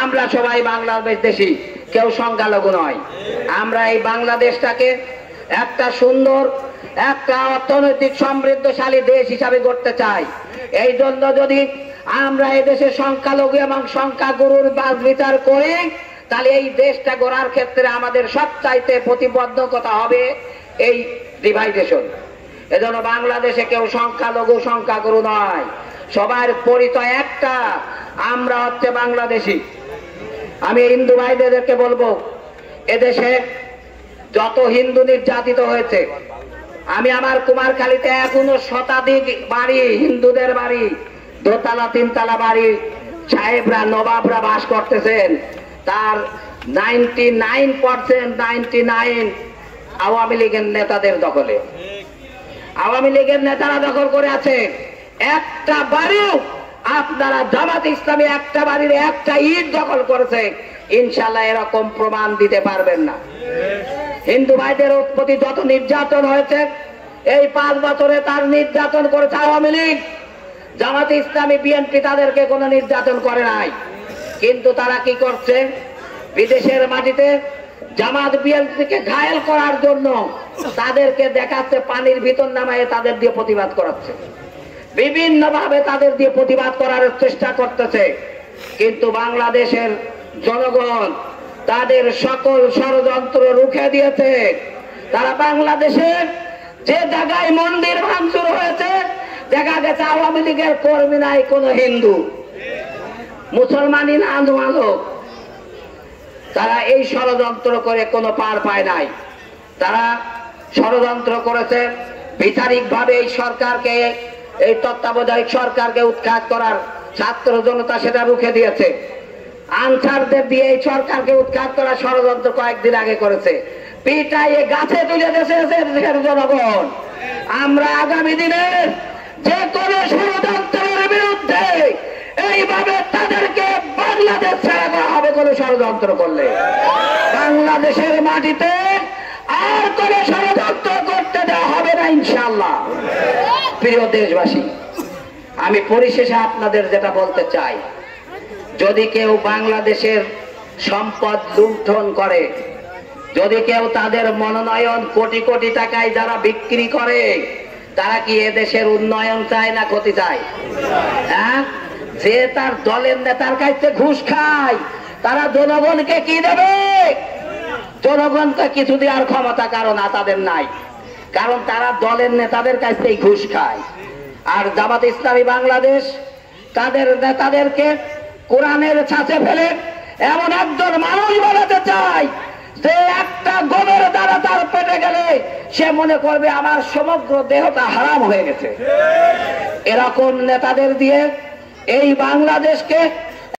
আমরা সবাই বাংলাদেশি, কেউ সংখ্যালঘু নয়। আমরা এই বাংলাদেশটাকে একটা সুন্দর, একটা অর্থনৈতিক সমৃদ্ধশালী দেশ হিসাবে গড়তে চাই। এই জন্য যদি আমরা এই দেশের সংখ্যালঘু এবং সংখ্যাগুরুর বিচার করি, তাহলে এই দেশটা গড়ার ক্ষেত্রে আমাদের সবচাইতে প্রতিবদ্ধকতা হবে এই ডিভাইডেশন। এজন্য বাংলাদেশে কেউ সংখ্যালঘু সংখ্যাগুরু নয়, সবার পরিচয় একটা, আমরা হচ্ছে বাংলাদেশি। আমি হিন্দু ভাইদেরকে বলবো, এদেশে যত হিন্দু নির্যাতিত হয়েছে, আমি আমার কুমারখালীতে এখনো শতাধিক বাড়ি, হিন্দুদের বাড়ি, দোতলা তিনতলা বাড়ি, সাহেবরা নবাবরা বাস করতেছেন, তার 99% আওয়ামী লীগের নেতাদের দখলে। আওয়ামী লীগের নেতারা দখল করে আছে। একটা বাড়িও আপনারা জামাত ইসলামী একটা বাড়ির একটা ইট দখল করেছে, ইনশাল্লাহ এরকম প্রমাণ দিতে পারবেন না। হিন্দু ভাইদের প্রতি যত নির্যাতন হয়েছে, এই 5 বছরে তার নির্যাতন করেছে আওয়ামী লীগ। জামাত ইসলামী বিএনপি তাদেরকে কোনো নির্যাতন করে নাই। কিন্তু তারা কি করছে, বিদেশের মাটিতে জামাত বিএনপিকে ঘায়েল করার জন্য তাদেরকে দেখাচ্ছে, পানির ভিতর নামায় তাদের দিয়ে প্রতিবাদ করাচ্ছে, বিভিন্ন ভাবে তাদের দিয়ে প্রতিবাদ করার চেষ্টা করতেছে। কিন্তু বাংলাদেশের জনগণ তাদের সকল ষড়যন্ত্র রুখে দিয়েছে। তারা বাংলাদেশের যে জায়গায় মন্দির ভাঙচুর হয়েছে, দেখা গেছে আওয়ামী লীগের কর্মী নাই কোন হিন্দু, মুসলমানই না আন্দোলন। তারা এই ষড়যন্ত্র করে কোনো পার পায় নাই। তারা ষড়যন্ত্র করেছে বিচারিক ভাবে এই সরকারকে, এই তত্ত্বাবধায়ক সরকারকে উৎখাত করার, ছাত্র জনতা সেটা রুখে দিয়েছে। আনসারদের দিয়ে এই সরকারকে উৎখাত করার ষড়যন্ত্র কয়েকদিন আগে করেছে, পিটাইয়ে গাছে তুলে দেশের জনগণ। আমরা আগামী দিনে যে কোনো ষড়যন্ত্রের বিরুদ্ধে এইভাবে তাদেরকে বাংলাদেশ ছাড়া করা হবে। কোন ষড়যন্ত্র করলে বাংলাদেশের মাটিতে আর কোন ষড়যন্ত্র করতে দেওয়া হবে না ইনশাআল্লাহ। প্রিয় দেশবাসী, আমি পরিশেষে আপনাদের যেটা বলতে চাই, যদি কেউ বাংলাদেশের সম্পদ লুণ্ঠন করে, যদি কেউ তাদের মনোনয়ন কোটি কোটি টাকায় যারা বিক্রি করে, তারা কি এদেশের উন্নয়ন চায় না ক্ষতি চায়? হ্যাঁ, যে তার দলের নেতার কাছে ঘুষ খায়, তারা জনগণকে কি দেবে? জনগণকে কিছু দেওয়ার ক্ষমতা কারণ তাদের নাই, কারণ তারা দলের নেতাদের কাছ থেকে ঘুষ খায়। আর জামাত ইসলামী বাংলাদেশ তাদের নেতাদেরকে কোরআনের ছাঁচে ফেলে এমন একজন মানুষ বানাতে চায় যে একটা গমের দ্বারা তার পেটে গেলে সে মনে করবে আমার সমগ্র দেহটা হারাম হয়ে গেছে। এরকম নেতাদের দিয়ে এই বাংলাদেশকে